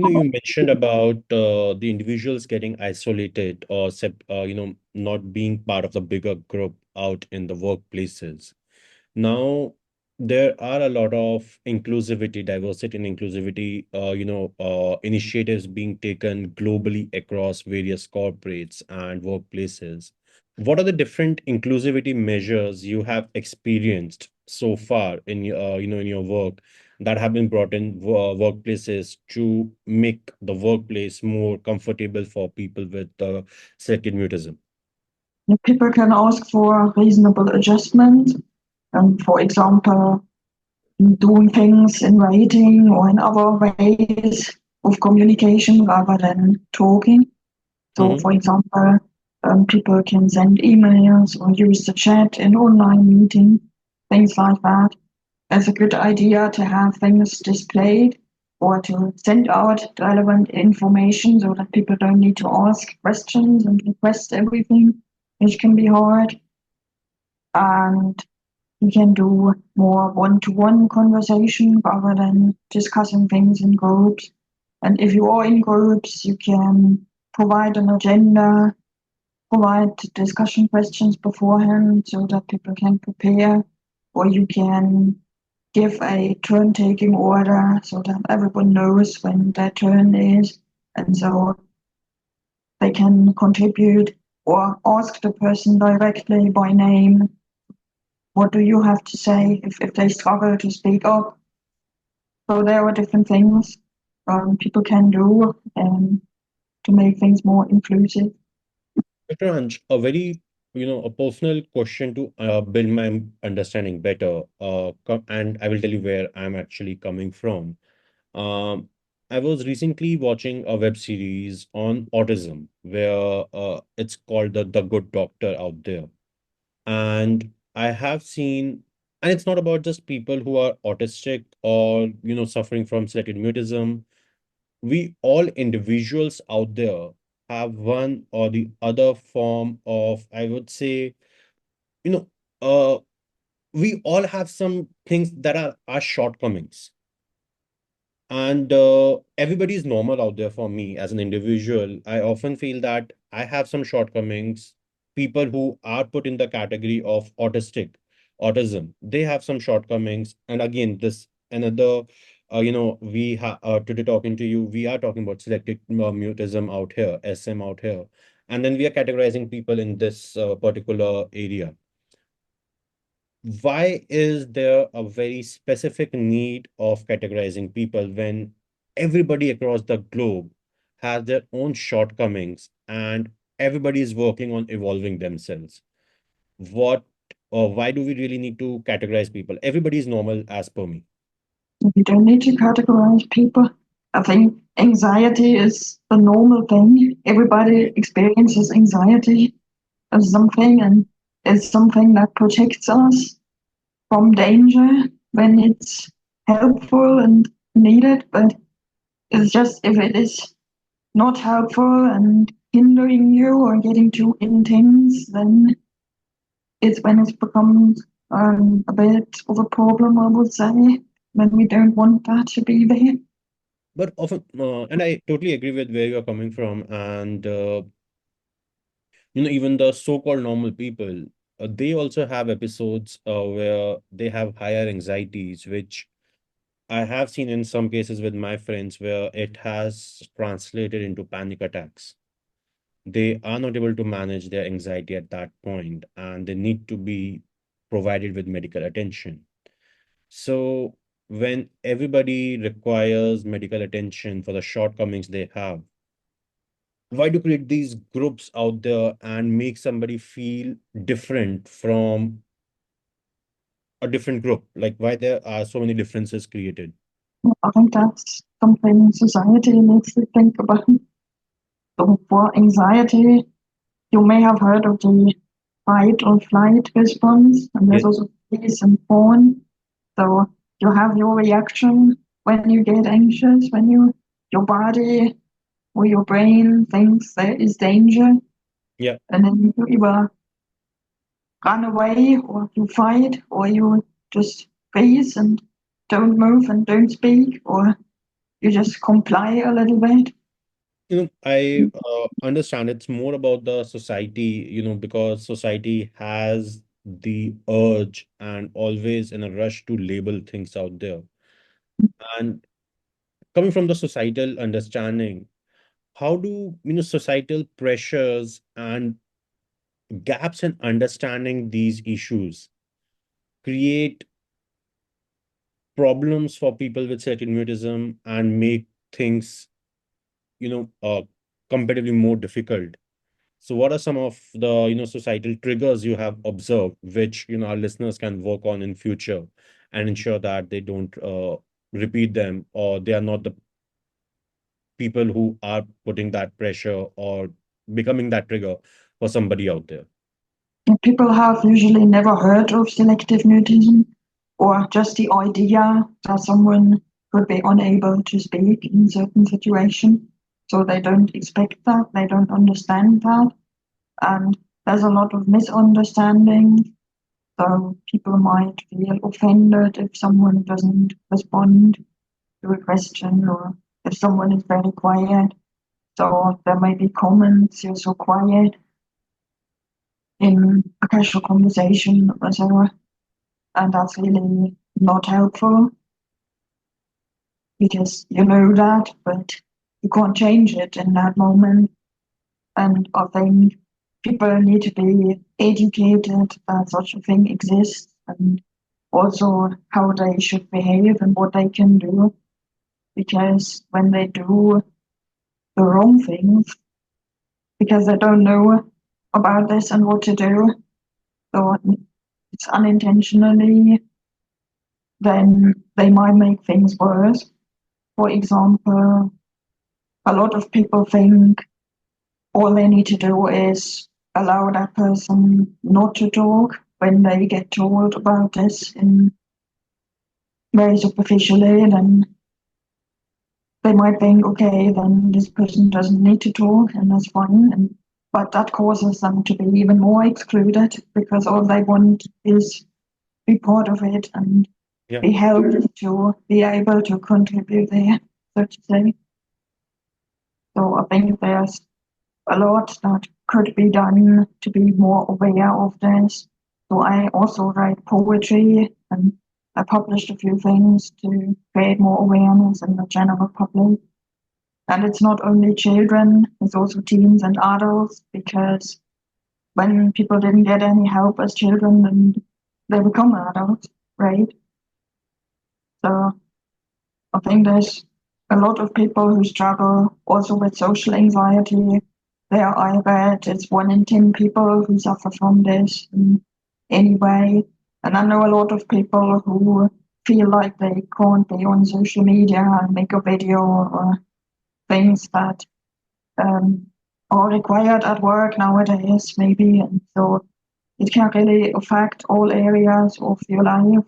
You mentioned about the individuals getting isolated or not being part of the bigger group out in the workplaces. Now, there are a lot of inclusivity, diversity and inclusivity, initiatives being taken globally across various corporates and workplaces. What are the different inclusivity measures you have experienced so far in in your work that have been brought in workplaces to make the workplace more comfortable for people with selective mutism? People can ask for reasonable adjustment, for example, doing things in writing or in other ways of communication rather than talking. So, Mm-hmm. for example, people can send emails or use the chat in online meeting, things like that. It's a good idea to have things displayed or to send out relevant information so that people don't need to ask questions and request everything, which can be hard. And you can do more one-to-one conversation rather than discussing things in groups. And if you are in groups, you can provide an agenda, provide discussion questions beforehand so that people can prepare, or you can give a turn taking order so that everyone knows when their turn is, and so they can contribute or ask the person directly by name, what do you have to say if they struggle to speak up. So there are different things people can do to make things more inclusive. Dr. Anj, a very, a personal question to build my understanding better, and I will tell you where I'm actually coming from. Um, I was recently watching a web series on autism where it's called the Good Doctor out there. And I have seen, and it's not about just people who are autistic or, suffering from selective mutism. We all individuals out there have one or the other form of, I would say, you know, uh, we all have some things that are our shortcomings. And everybody is normal out there for me as an individual. I often feel that I have some shortcomings. People who are put in the category of autism, they have some shortcomings. And again, this another, we have today talking to you, we are talking about selective mutism out here, SM out here. And then we are categorizing people in this particular area. Why is there a very specific need of categorizing people when everybody across the globe has their own shortcomings and everybody is working on evolving themselves? What or why do we really need to categorize people? Everybody is normal as per me. We don't need to categorize people. I think anxiety is a normal thing. Everybody experiences anxiety as something, and it's something that protects us from danger when it's helpful and needed. But it's just if it is not helpful and hindering you or getting too intense, then it's when it becomes a bit of a problem, I would say, when we don't want that to be there. But often, and I totally agree with where you're coming from. And, even the so-called normal people, they also have episodes where they have higher anxieties, which I have seen in some cases with my friends where it has translated into panic attacks. They are not able to manage their anxiety at that point, and they need to be provided with medical attention. So, when everybody requires medical attention for the shortcomings they have, why do create these groups out there and make somebody feel different from a different group? Like, why there are so many differences created? I think that's something society needs to think about. So for anxiety, you may have heard of the fight or flight response, and there's Yes. also freeze and fawn. So you have your reaction when you get anxious, when your body or your brain thinks there is danger, Yeah. and then you either run away or you fight or you just freeze and don't move and don't speak, or you just comply a little bit. I understand it's more about the society, because society has the urge and always in a rush to label things out there. And coming from the societal understanding, how do, societal pressures and gaps in understanding these issues create problems for people with certain mutism and make things, you know, uh, comparatively more difficult? So what are some of the, societal triggers you have observed, which, our listeners can work on in future and ensure that they don't repeat them, or they are not the people who are putting that pressure or becoming that trigger for somebody out there? People have usually never heard of selective mutism or just the idea that someone could be unable to speak in certain situations. So they don't expect that, they don't understand that. And there's a lot of misunderstanding. So people might feel offended if someone doesn't respond to a question or if someone is very quiet. So there may be comments, you're so quiet in a casual conversation or so, and that's really not helpful because you know that, but you can't change it in that moment. And I think people need to be educated that such a thing exists and also how they should behave and what they can do. Because when they do the wrong things, because they don't know about this and what to do, so it's unintentionally, then they might make things worse. For example, a lot of people think all they need to do is allow that person not to talk when they get told about this in very superficially, then they might think, okay, then this person doesn't need to talk and that's fine. But that causes them to be even more excluded because all they want is be part of it and Yeah. be helped to be able to contribute there, so to say. So I think there's a lot that could be done to be more aware of this. So I also write poetry and I published a few things to create more awareness in the general public. And it's not only children, it's also teens and adults, because when people didn't get any help as children, then they become adults, right? So I think there's a lot of people who struggle also with social anxiety. There, I read it's 1 in 10 people who suffer from this in any way. And I know a lot of people who feel like they can't be on social media and make a video or things that um, are required at work nowadays, maybe. And so it can really affect all areas of your life.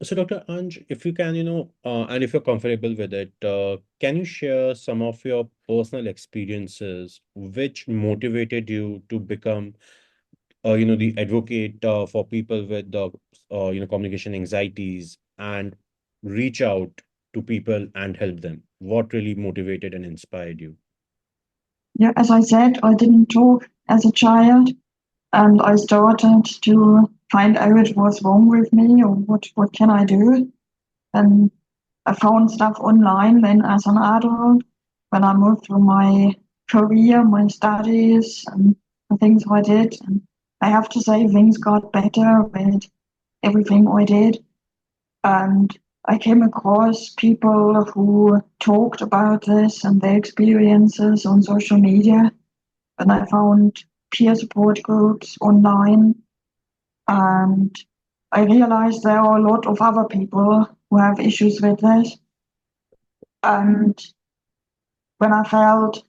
So, Dr. Anj, if you can, and if you're comfortable with it, can you share some of your personal experiences which motivated you to become, the advocate for people with the, communication anxieties and reach out to people and help them? What really motivated and inspired you? Yeah, as I said, I didn't talk as a child, and I started to find out what's wrong with me or what can I do. And I found stuff online then as an adult when I moved through my career, my studies, and the things I did. And I have to say, things got better with everything I did. And I came across people who talked about this and their experiences on social media. And I found peer support groups online. And I realized there are a lot of other people who have issues with this. And when I felt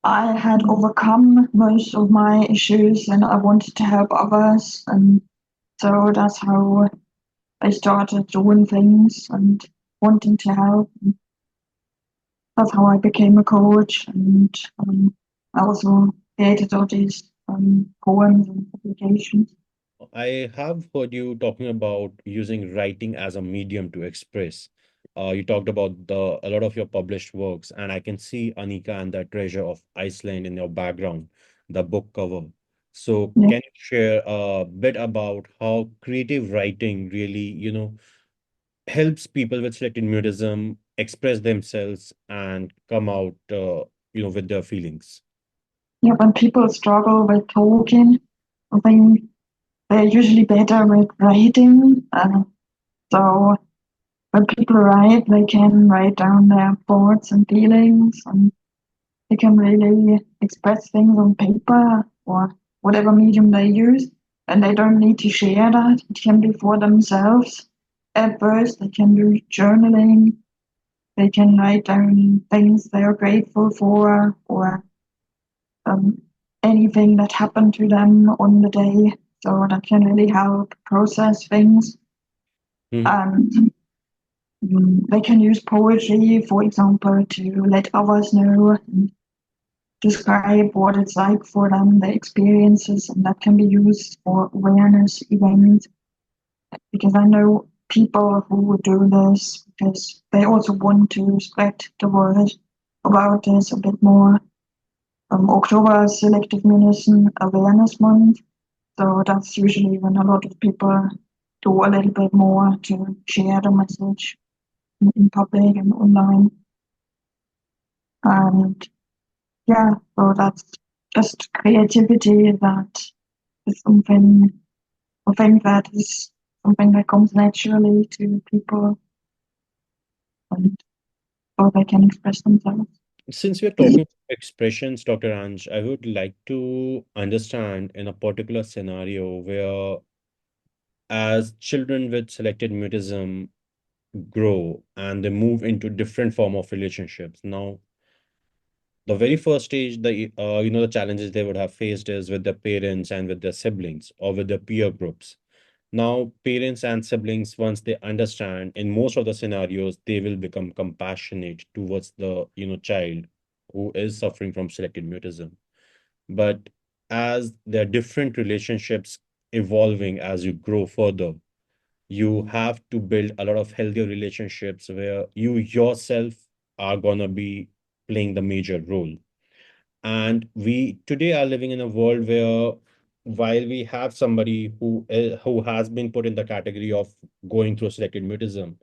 I had overcome most of my issues and I wanted to help others, and so that's how I started doing things and wanting to help. And that's how I became a coach, and I also created all these poems and publications. I have heard you talking about using writing as a medium to express. You talked about a lot of your published works, and I can see Anika and the Treasure of Iceland in your background, the book cover. So Yeah. can you share a bit about how creative writing really, helps people with selective mutism express themselves and come out, with their feelings? Yeah, when people struggle with talking, I think they're usually better with writing. So when people write, they can write down their thoughts and feelings, and they can really express things on paper or whatever medium they use. And they don't need to share that. It can be for themselves. At first, they can do journaling. They can write down things they are grateful for, or um, anything that happened to them on the day. So that can really help process things. Mhm. And they can use poetry, for example, to let others know and describe what it's like for them, the experiences, and that can be used for awareness events. Because I know people who would do this because they also want to spread the word about this a bit more. October is Selective Munism Awareness Month, so that's usually when a lot of people do a little bit more to share the message in public and online. And yeah, so that's just creativity that is something I think that is something that comes naturally to people and so they can express themselves. Since we're talking expressions, Dr. Anj, I would like to understand in a particular scenario where, as children with selected mutism grow and they move into different form of relationships. Now, the very first stage, the challenges they would have faced is with their parents and with their siblings or with their peer groups. Now, parents and siblings, once they understand, in most of the scenarios, they will become compassionate towards the child who is suffering from selective mutism. But as there are different relationships evolving as you grow further, you have to build a lot of healthier relationships where you yourself are gonna be playing the major role. And we today are living in a world where, while we have somebody who has been put in the category of going through selective mutism,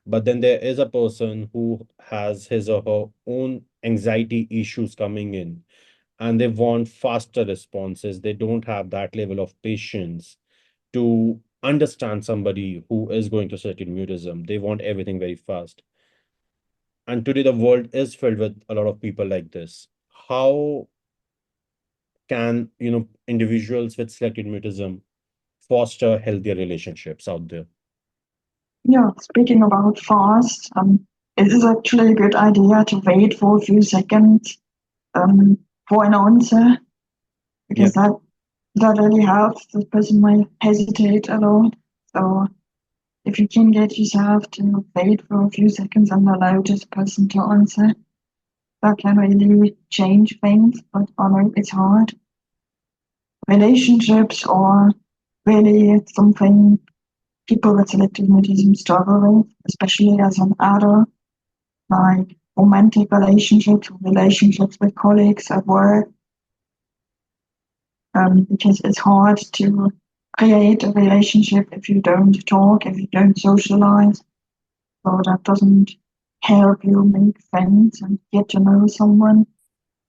but then there is a person who has his or her own anxiety issues coming in, and they want faster responses. They don't have that level of patience to understand somebody who is going through selective mutism. They want everything very fast. And today the world is filled with a lot of people like this. How can individuals with selective mutism foster healthier relationships out there? Yeah, speaking about fast, it is actually a good idea to wait for a few seconds um, for an answer Yeah. because that really helps. The person might hesitate a lot. So if you can get yourself to wait for a few seconds and allow this person to answer, that can really change things. But I know it's hard. Relationships are really something people with selective mutism struggle with, especially as an adult, like romantic relationships, relationships with colleagues at work, because it's hard to create a relationship if you don't talk, if you don't socialize. So that doesn't help you make friends and get to know someone.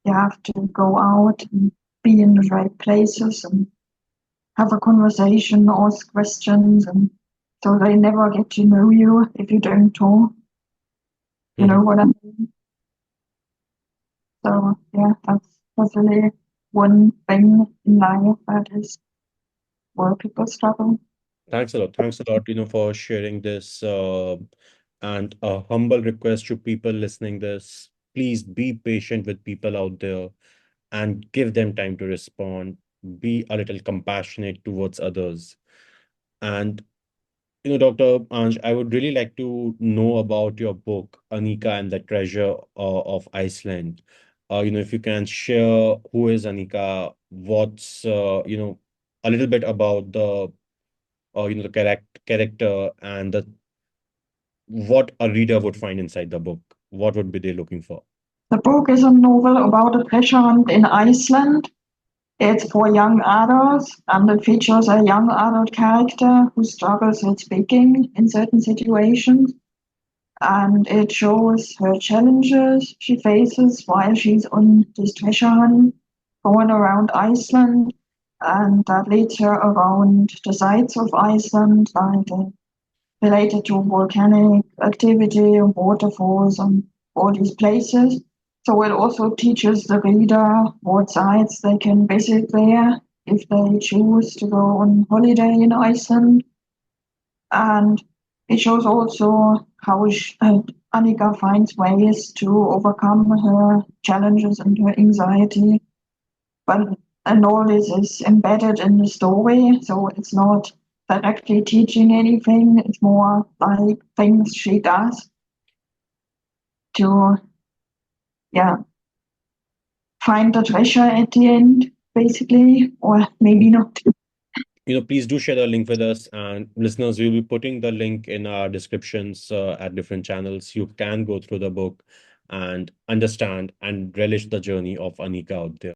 You have to go out and be in the right places and have a conversation, ask questions, and so they never get to know you if you don't talk. You know Mhm. what I mean? So yeah, that's really one thing in life that is where people struggle. Thanks a lot. Thanks a lot, for sharing this. And a humble request to people listening this: please be patient with people out there and give them time to respond. Be a little compassionate towards others. And Dr. Anj, I would really like to know about your book, Anika and the Treasure of Iceland. If you can share who is Anika, what's a little bit about the the character and what a reader would find inside the book? What would be they looking for? The book is a novel about a treasure hunt in Iceland. It's for young adults, and it features a young adult character who struggles with speaking in certain situations. And it shows her challenges she faces while she's on this treasure hunt, going around Iceland, and that leads her around the sites of Iceland, like related to volcanic activity and waterfalls and all these places. So it also teaches the reader what sites they can visit there if they choose to go on holiday in Iceland. And it shows also how Annika finds ways to overcome her challenges and her anxiety. But and all this is embedded in the story, so it's not directly teaching anything. It's more like things she does to, yeah, find the treasure at the end, basically, or maybe not. Please do share the link with us, and listeners, we'll be putting the link in our descriptions at different channels. You can go through the book and understand and relish the journey of Anika out there.